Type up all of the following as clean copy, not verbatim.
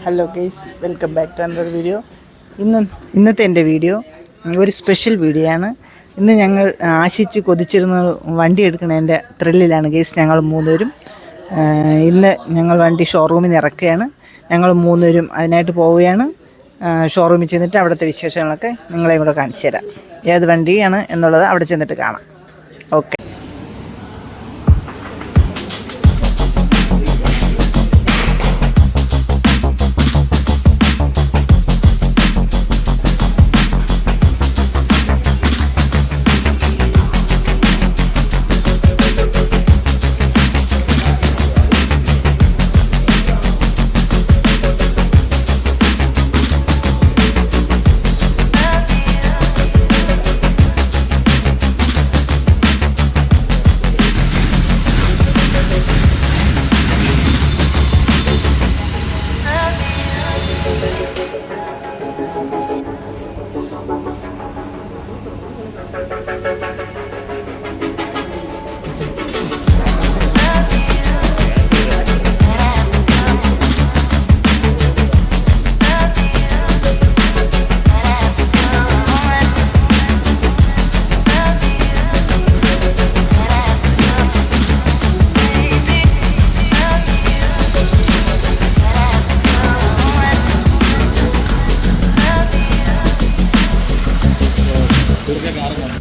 Hello guys, welcome back to another video. ഇന്നത്തെ എൻ്റെ video ഒരു സ്പെഷ്യൽ വീഡിയോ ആണ്. ഇന്ന് ഞങ്ങൾ ആശിച്ച് കൊതിച്ചിരുന്ന വണ്ടി എടുക്കുന്നതിൻ്റെ ത്രില്ലിലാണ് ഗൈസ് ഞങ്ങൾ മൂന്നുപേരും. ഇന്ന് ഞങ്ങൾ വണ്ടി ഷോറൂമിൽ നിന്ന് ഇറക്കുകയാണ്. ഞങ്ങൾ മൂന്നുപേരും അതിനായിട്ട് പോവുകയാണ്. ഷോറൂമിൽ ചെന്നിട്ട് അവിടുത്തെ വിശേഷങ്ങളൊക്കെ നിങ്ങളെയും കൂടെ കാണിച്ചു തരാം. ഏത് വണ്ടിയാണ് എന്നുള്ളത് അവിടെ ചെന്നിട്ട് കാണാം. ഓക്കെ.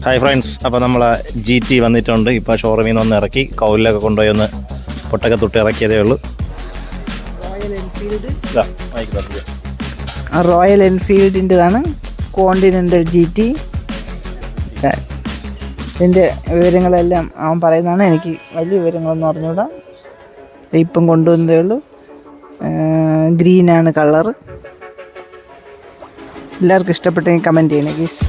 ഹായ് ഫ്രണ്ട്സ്, അപ്പോൾ നമ്മൾ GT വന്നിട്ടുണ്ട്. ഇപ്പോൾ ഷോറൂമിൽ നിന്ന് ഇറക്കി കൗലിലൊക്കെ കൊണ്ടുപോയി ഒന്ന് പൊട്ടൊക്കെ തൊട്ട് ഇറക്കിയതേ ഉള്ളൂ. റോയൽ എൻഫീൽഡിൻ്റെതാണ് കോണ്ടിനെൻ്റൽ GT. ഇതിൻ്റെ വിവരങ്ങളെല്ലാം അവൻ പറയുന്നതാണ്. എനിക്ക് വലിയ വിവരങ്ങളൊന്നും അറിഞ്ഞുകൂടാ. ഇപ്പം കൊണ്ടുവന്നതേ ഉള്ളൂ. ഗ്രീനാണ് കളറ്. എല്ലാവർക്കും ഇഷ്ടപ്പെട്ടെങ്കിൽ കമൻറ്റ് ചെയ്യണേ ഗീസ്.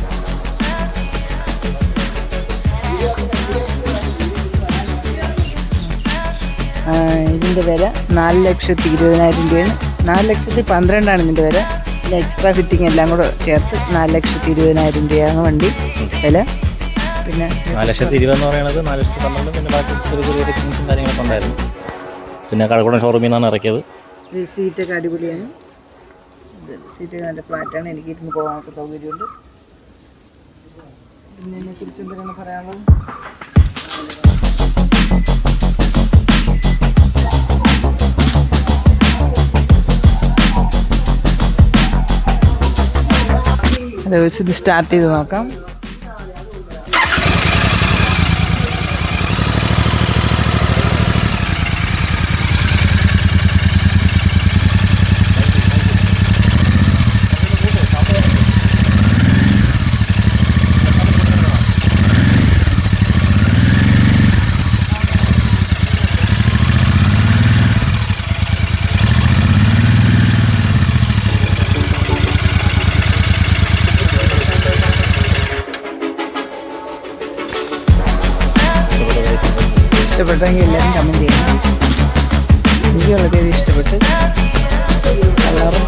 ഇതിൻ്റെ വില 4,20,000 രൂപയാണ്. 4,12,000 ഇതിൻ്റെ വില. പിന്നെ എക്സ്ട്രാ ഫിറ്റിംഗ് എല്ലാം കൂടെ ചേർത്ത് 4,20,000 രൂപയാണ് വണ്ടി വില. പിന്നെ 4,20,000 എന്ന് പറയുന്നത് 4,12,000. പിന്നെ ബാക്കി ചെറിയ ചെറിയ ടെക്നീസും കാര്യങ്ങളൊക്കെ ഉണ്ടായിരുന്നു. പിന്നെ കഴക്കൂടൻ ഷോറൂമിൽ നിന്നാണ് ഇറക്കിയത്. സീറ്റൊക്കെ അടിപൊളിയാണ്. സീറ്റ് നല്ല ഫ്ലാറ്റാണ്. എനിക്ക് ഇരുന്ന് പോകാനൊക്കെ സൗകര്യമുണ്ട്. പിന്നെ ഇതിനെക്കുറിച്ച് എന്തൊക്കെയാണ് പറയാനുള്ളത്? ഇത് സ്റ്റാർട്ട് ചെയ്ത് നോക്കാം. ഇഷ്ടപ്പെട്ടെങ്കിൽ എല്ലാവരും കമൻറ്റ് ചെയ്യണം. എനിക്ക് വളരെയധികം ഇഷ്ടപ്പെട്ട് കളറും